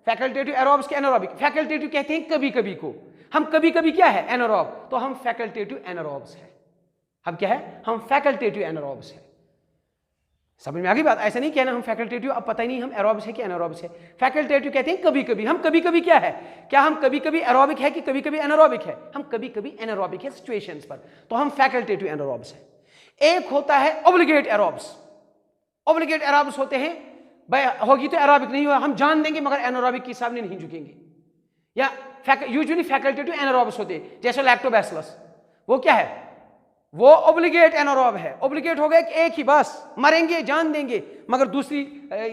फैकल्टेटिव, एरोब्स के एनारोबिक। फैकल्टेटिव कहते हैं कभी कभी को, हम कभी कभी क्या है, एनारोब, तो हम फैकल्टेटिव एनारोब्स है। हम क्या है, हम फैकल्टेटिव एनारोब्स है। समझ में आ गई बात? ऐसा नहीं कहना हम फैकल्टेटिव, अब पता ही नहीं हम एरोब्स है कि एनारोब्स है। फैकल्टेटिव कहते हैं कभी कभी, हम कभी कभी क्या है, क्या हम कभी कभी एरोबिक है कि कभी कभी एनारोबिक है? हम कभी कभी एनारोबिक है सिचुएशंस पर, तो हम फैकल्टेटिव एनारोब्स है। एक होता है ऑब्लिगेट एरोब्स। ऑब्लिगेट एरोब्स होते हैं, भाई होगी तो एरोबिक, नहीं हुआ हम जान देंगे मगर एनारोबिक के सामने नहीं झुकेंगे। या यूजुअली फैकल्टेटिव एनारोब्स होते हैं, जैसे लैक्टोबैसिलस, वो क्या है, वो ऑब्लिगेट एनारोब है। ऑब्लिगेट हो गया कि एक ही, बस मरेंगे जान देंगे मगर दूसरी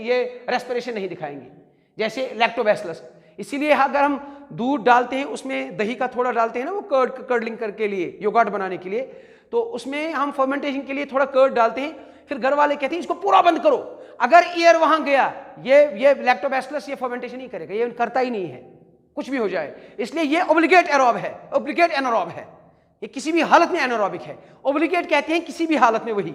ये रेस्पिरेशन नहीं दिखाएंगे, जैसे लैक्टोबैसिलस। इसीलिए अगर हम दूध डालते हैं, उसमें दही का थोड़ा डालते हैं ना, वो कर्डलिंग के लिए, योगर्ट बनाने के लिए, तो उसमें हम फर्मेंटेशन के लिए थोड़ा कर्ड डालते हैं। फिर घर वाले कहते हैं इसको पूरा बंद करो, अगर एयर वहां गया, ये लैक्टोबैसिलस ये फर्मेंटेशन नहीं करेगा, ये करता ही नहीं है, कुछ भी हो जाए। इसलिए ये ऑब्लिगेट एरोब है, ऑब्लिगेट एनारोब है, ये किसी भी हालत में एनारोबिक है। ऑब्लिगेट कहते हैं किसी भी हालत में, वही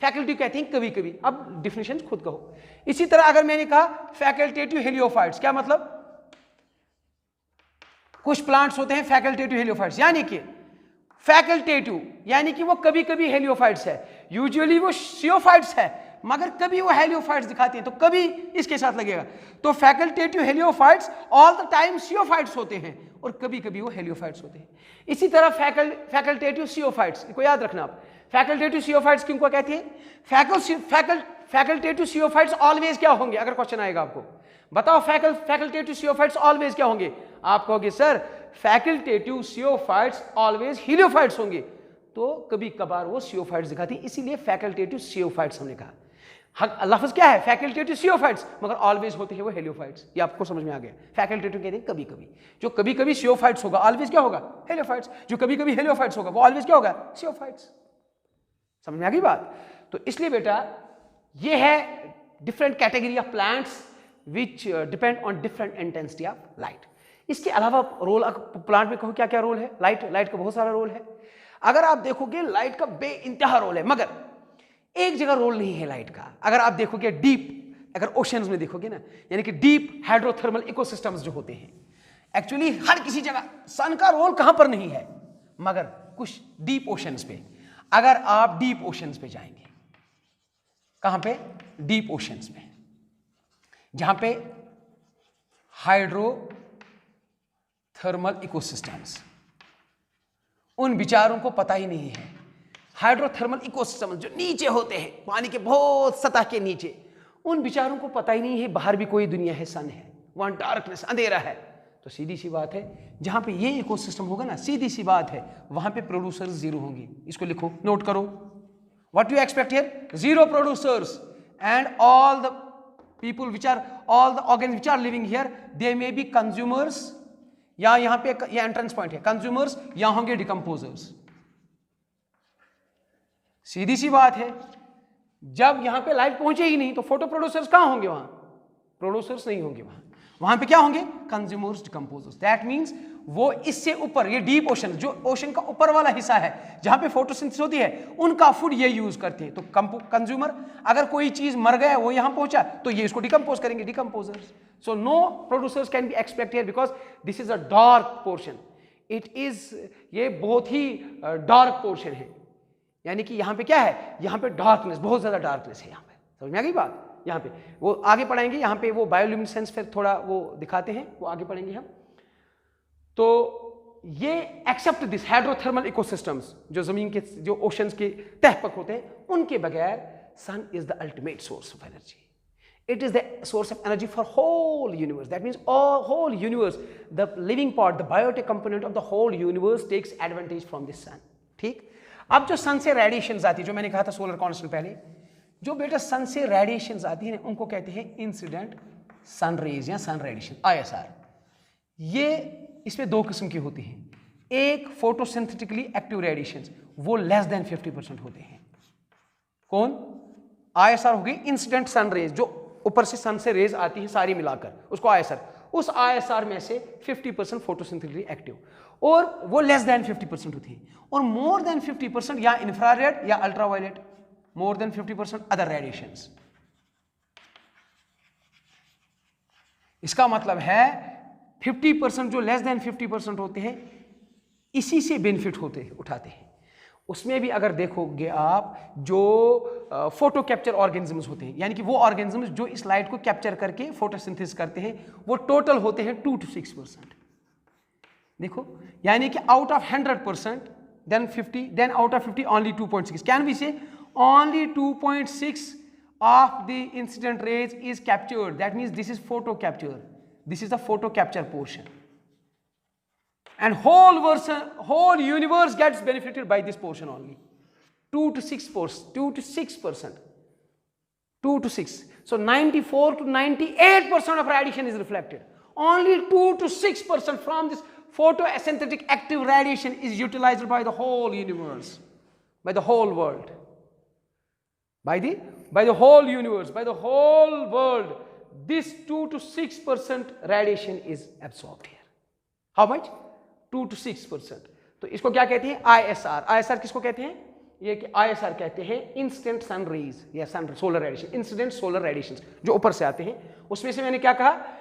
फैकल्टेटिव कहते हैं कभी कभी। अब डिफिनेशन खुद कहो। इसी तरह अगर मैंने कहा फैकल्टेटिव हेलियोफाइट्स, क्या मतलब, कुछ प्लांट्स होते हैं फैकल्टेटिव हेलियोफाइट्स, यानी कि फैकल्टेटिव यानी कि वो कभी कभी हेलियोफाइट्स है, यूजुअली वो जियोफाइट्स है, मगर कभी वो हेलियोफाइट्स दिखाते हैं, तो कभी इसके साथ लगेगा। तो facultative heliophytes all the time geophytes होते हैं और कभी कभी वो हेलियोफाइट्स होते हैं। इसी तरह फैकल्टेटिव जियोफाइट्स को याद रखना आप। फैकल्टेटिव जियोफाइट्स किनको कहते हैं? फैकल्टेटिव जियोफाइट्स ऑलवेज क्या होंगे? अगर क्वेश्चन आएगा आपको, बताओ फैकल्टेटिव जियोफाइट्स ऑलवेज क्या होंगे? आप कहोगे sir facultative geophytes always heliophytes होंगे, तो कभी कभार वो जियोफाइट्स दिखाती है, इसीलिए फैकल्टेटिव जियोफाइट्स हमने कहा। लफ्ज क्या है, फैकल्टेटिव जियोफाइट्स, मगर ऑलवेज होते हैं वो हेलियोफाइट्स। ये आपको समझ में आ गया। फैकल्टेटिव कहते हैं कभी कभी, जो कभी कभी जियोफाइट्स होगा ऑलवेज क्या होगा, हेलियोफाइट्स। जो कभी कभी हेलियोफाइट्स होगा वो ऑलवेज क्या होगा, जियोफाइट्स। समझ में आ गई बात? तो इसलिए बेटा ये है different category of plants which depend on different intensity of light. इसके अलावा रोल प्लांट में कहो क्या क्या रोल है, लाइट का बहुत सारा रोल है। अगर आप देखोगे लाइट का बे इंतहा रोल है, मगर एक जगह रोल नहीं है लाइट का। अगर आप देखोगे डीप, अगर ओशंस में देखोगे ना, यानी कि डीप हाइड्रोथर्मल इकोसिस्टम्स जो होते हैं, एक्चुअली हर किसी जगह सन का रोल कहां पर नहीं है, मगर कुछ डीप ओशंस पे। अगर आप डीप ओशंस पे जाएंगे, कहां पे, डीप ओशंस में, जहां पे हाइड्रोथर्मल इकोसिस्टम्स, उन विचारों को पता ही नहीं है। हाइड्रोथर्मल इकोसिस्टम जो नीचे होते हैं, पानी के बहुत सतह के नीचे, उन विचारों को पता ही नहीं है बाहर भी कोई दुनिया है, सन है, वहां डार्कनेस, अंधेरा है। तो सीधी सी बात है, जहां पे ये इकोसिस्टम होगा ना, सीधी सी बात है, वहां पे प्रोड्यूसर्स जीरो होंगे। इसको लिखो, नोट करो, what you expect here, zero producers and all the people which are all the organs which are living here, they may be consumers या यहां पे ये एंट्रेंस पॉइंट है, कंज्यूमर्स यहां होंगे डिकम्पोजर्स। सीधी सी बात है, जब यहां पे लाइट पहुंचे ही नहीं तो फोटो प्रोड्यूसर्स कहां होंगे? वहां प्रोड्यूसर्स नहीं होंगे, वहां पे क्या होंगे? Consumers, decomposers. दैट मींस वो इससे ऊपर, ये डीप ओशन, जो ओशन का ऊपर वाला हिस्सा है जहां पे फोटोसिंथेसिस होती है, उनका फूड ये यूज करते हैं। तो कंज्यूमर, अगर कोई चीज मर गया, वो यहां पहुंचा, तो ये इसको डिकम्पोज करेंगे, decomposers. So no producers can be expect here because this is a dark portion. It is, ये बहुत ही डार्क पोर्शन है, यानी कि यहां पे क्या है? यहां पे डार्कनेस, बहुत ज्यादा डार्कनेस है यहां पे। समझ में आ गई बात? यहां पे वो आगे पढ़ाएंगे, यहां पे वो बायोल्यूमिनेसेंस फिर थोड़ा वो दिखाते हैं, वो आगे पढ़ेंगे हम। तो ये एक्सेप्ट दिस हाइड्रोथर्मल इकोसिस्टम्स, जो जमीन के, जो ओशंस के तह पक होते हैं, उनके बगैर sun is the ultimate source of energy. It is the source of energy for whole universe. That means all whole universe, the living part, the biotic component of the whole universe takes advantage from this sun. ठीक? अब जो सन से radiations आती है, जो मैंने कहा था सोलर कांस्टेंट पहले, जो बेटा सन से रेडिएशंस आती है उनको कहते हैं इंसिडेंट सन रेज या सन रेडिएशन, ISR। ये इसमें दो किस्म की होती हैं। एक फोटोसिंथेटिकली एक्टिव रेडिएशंस, वो लेस देन 50% होते हैं। कौन? ISR होगी इंसिडेंट सन रेज, जो ऊपर से सन से रेज आती है सारी मिलाकर, उसको ISR। उस ISR में से 50% फोटोसिंथेटिकली एक्टिव, और वो लेस देन 50% होती है। और मोर देन 50% या इंफ्रारेड या ultraviolet, more than 50% other radiations. इसका मतलब है 50% जो लेस देन 50% होते हैं, इसी से बेनिफिट उठाते हैं। उसमें भी अगर देखोगे आप, जो फोटो कैप्चर ऑर्गेनिजम्स होते हैं, यानी कि वो ऑर्गेनिजम्स जो इस लाइट को कैप्चर करके फोटोसिंथेसिस करते हैं, वो टोटल होते हैं 2 to 6%। देखो, यानी कि out of 100%, then 50, then out of 50 only 2.6। Can we say only 2.6 of the incident rays is captured? That means this is photo capture. This is the photo capture portion, and whole universe gets benefited by this portion only. 2 to 6%, 2 to 6%, 2 to 6. So 94 to 98% of radiation is reflected. Only 2 to 6% from this photosynthetic active radiation is utilized by the whole universe, by the whole world. By the whole universe, by the whole world, this 2 to 6% radiation is absorbed here. How much? 2 to 6%. तो इसको क्या कहते हैं? ISR. ISR किसको कहते हैं? ये कि ISR कहते हैं इंस्टेंट सन रेज या sun solar radiation, incident solar radiation जो ऊपर से आते हैं। उसमें से मैंने क्या कहा?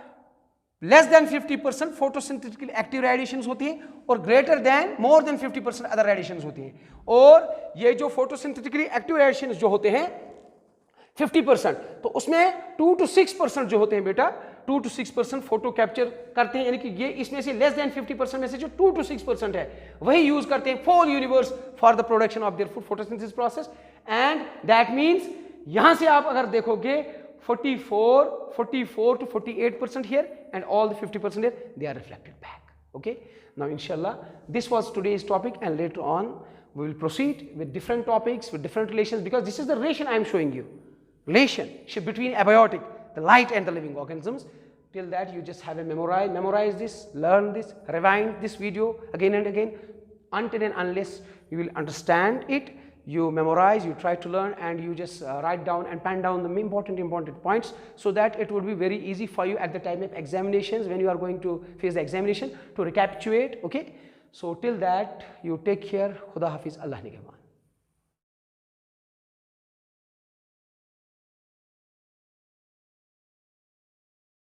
Less than 50% photosynthetically active radiations होती हैं, और greater than, more than 50% other radiations होती हैं। और ये जो फोटोसिंथेटिकली एक्टिव रेडिएशंस जो होते हैं 50%, तो उसमें 2 to 6% जो होते हैं बेटा, 2 to 6% फोटो कैप्चर करते हैं, यानी कि ये इसमें से लेस देन 50% में से जो 2 to 6% है, वही यूज करते हैं whole universe for the production of their photosynthesis process. And that means यहां से आप अगर देखोगे 44 to 48% here, and all the 50% here, they are reflected back. Okay, now inshallah this was today's topic, and later on we will proceed with different topics, with different relations, because this is the relation I am showing you, relationship between abiotic, the light, and the living organisms. Till that you just have a memorize this, learn this, rewind this video again and again, until and unless you will understand it. You memorize, you try to learn, and you just write down and pen down the important points, so that it would be very easy for you at the time of examinations, when you are going to face the examination, to recapitulate. Okay, so till that you take care. Khuda Hafiz, Allah Nigeban.